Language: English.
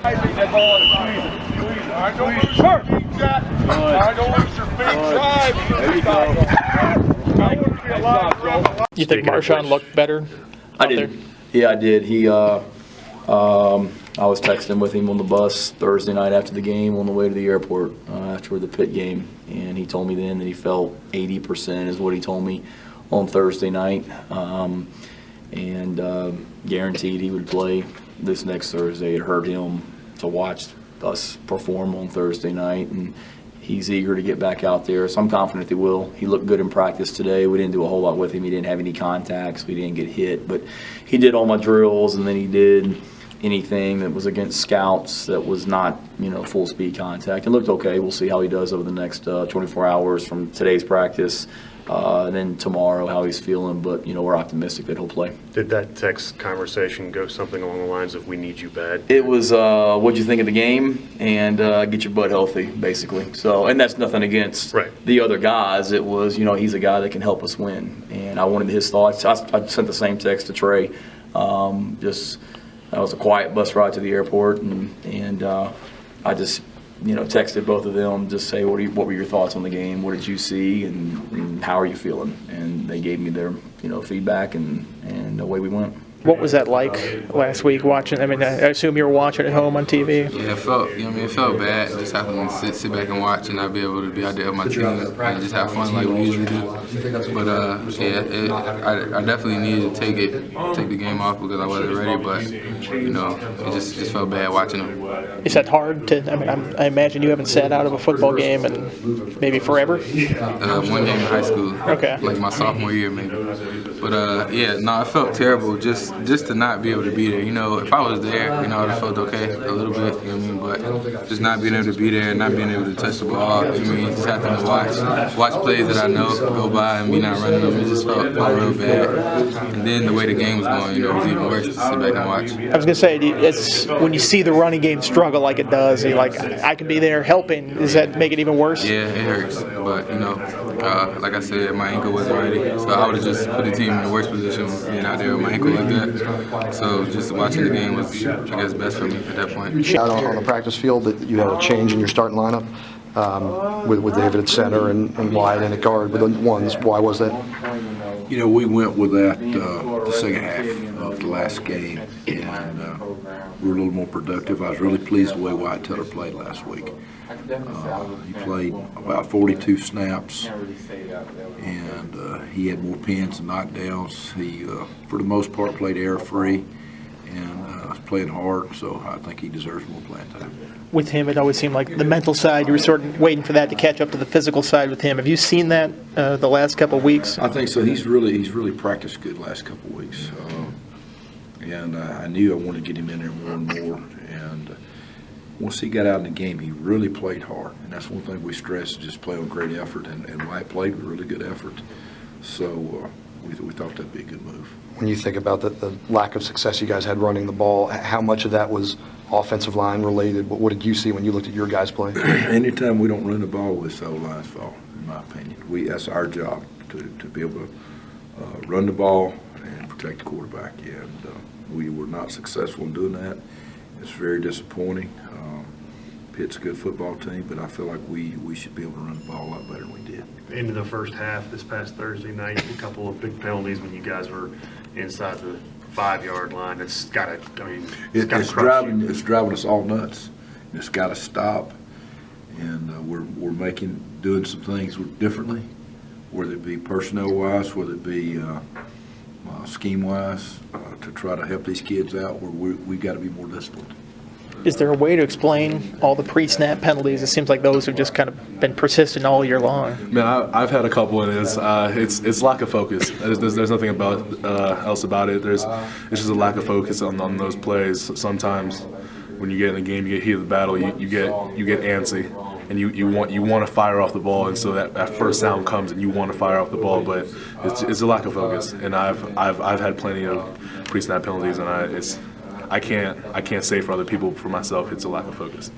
I think that ball is squeeze it. All right, don't lose your feet, Jack. All right, don't lose your feet. Drive. There you go. I want to be alive. You think Marshawn looked better? I did. Yeah, I did. I was texting with him on the bus Thursday night after the game on the way to the airport after the Pitt game, and he told me then that he felt 80% is what he told me on Thursday night, and guaranteed he would play this next Thursday. It hurt him to watch us perform on Thursday night, and he's eager to get back out there, so I'm confident he will. He looked good in practice today. We didn't do a whole lot with him. He didn't have any contacts. We didn't get hit, but he did all my drills, and then he did anything that was against scouts that was not, full speed contact. It looked okay. We'll see how he does over the next 24 hours from today's practice, and then tomorrow how he's feeling. But we're optimistic that he'll play. Did that text conversation go something along the lines of "We need you bad"? It was what'd you think of the game and get your butt healthy, basically. So, and that's nothing against the other guys. It was he's a guy that can help us win, and I wanted his thoughts. I sent the same text to Trey. That was a quiet bus ride to the airport, and I just texted both of them, just say what were your thoughts on the game, what did you see, and how are you feeling? And they gave me their feedback, and away we went. What was that like last week watching? I mean, I assume you were watching at home on TV. Yeah, it felt bad just having to sit back and watch and not be able to be out there with my team and just have fun like we usually do. But I definitely needed to take the game off because I wasn't ready. But it just felt bad watching them. Is that hard to? I mean, I imagine you haven't sat out of a football game in maybe forever. One game in high school, like my sophomore year maybe. But it felt terrible just to not be able to be there. If I was there, I would have felt okay a little bit, but just not being able to be there, not being able to touch the ball, just having to watch plays that I know go by and me not running them, it just felt real bad. And then the way the game was going, it was even worse to sit back and watch. I was going to say, it's when you see the running game struggle like it does, you're like, I can be there helping. Does that make it even worse? Yeah, it hurts. But, like I said, my ankle wasn't ready, so I would have just put the team in the worst position being out there with my ankle like that. So just watching the game was, I guess, best for me at that point. Out on the practice field that you had a change in your starting lineup with David at center and Wyatt in at guard with the ones. Why was that? We went with that the second half of the last game, and we were a little more productive. I was really pleased the way Wyatt Teller played last week. He played about 42 snaps, and he had more pins and knockdowns. He, for the most part, played error-free and was playing hard, so I think he deserves more playing time. With him, it always seemed like the mental side, you were sort of waiting for that to catch up to the physical side with him. Have you seen that the last couple of weeks? I think so. He's really practiced good the last couple of weeks, and I knew I wanted to get him in there more and more. And once he got out in the game, he really played hard, and that's one thing we stress: just play with great effort. And Wyatt played with really good effort, so we thought that'd be a good move. When you think about the lack of success you guys had running the ball, how much of that was offensive line related? What did you see when you looked at your guys play? Anytime we don't run the ball, it's the O-line's fault, in my opinion. That's our job to be able to run the ball and protect the quarterback. And we were not successful in doing that. It's very disappointing. Pitt's a good football team, but I feel like we should be able to run the ball a lot better than we did. Into the first half this past Thursday night, a couple of big penalties when you guys were inside the 5-yard line. It's got to, it's driving us all nuts. It's got to stop, and we're doing some things differently, whether it be personnel-wise, whether it be scheme-wise, to try to help these kids out. We got to be more disciplined. Is there a way to explain all the pre-snap penalties? It seems like those have just kind of been persistent all year long. Man, I've had a couple, and it's lack of focus. There's nothing else about it. It's just a lack of focus on those plays. Sometimes when you get in the game, you get heat of the battle, you get antsy, and you want to fire off the ball, and so that first sound comes, and you want to fire off the ball, but it's a lack of focus. And I've had plenty of pre-snap penalties, and I can't say for other people, for myself, it's a lack of focus.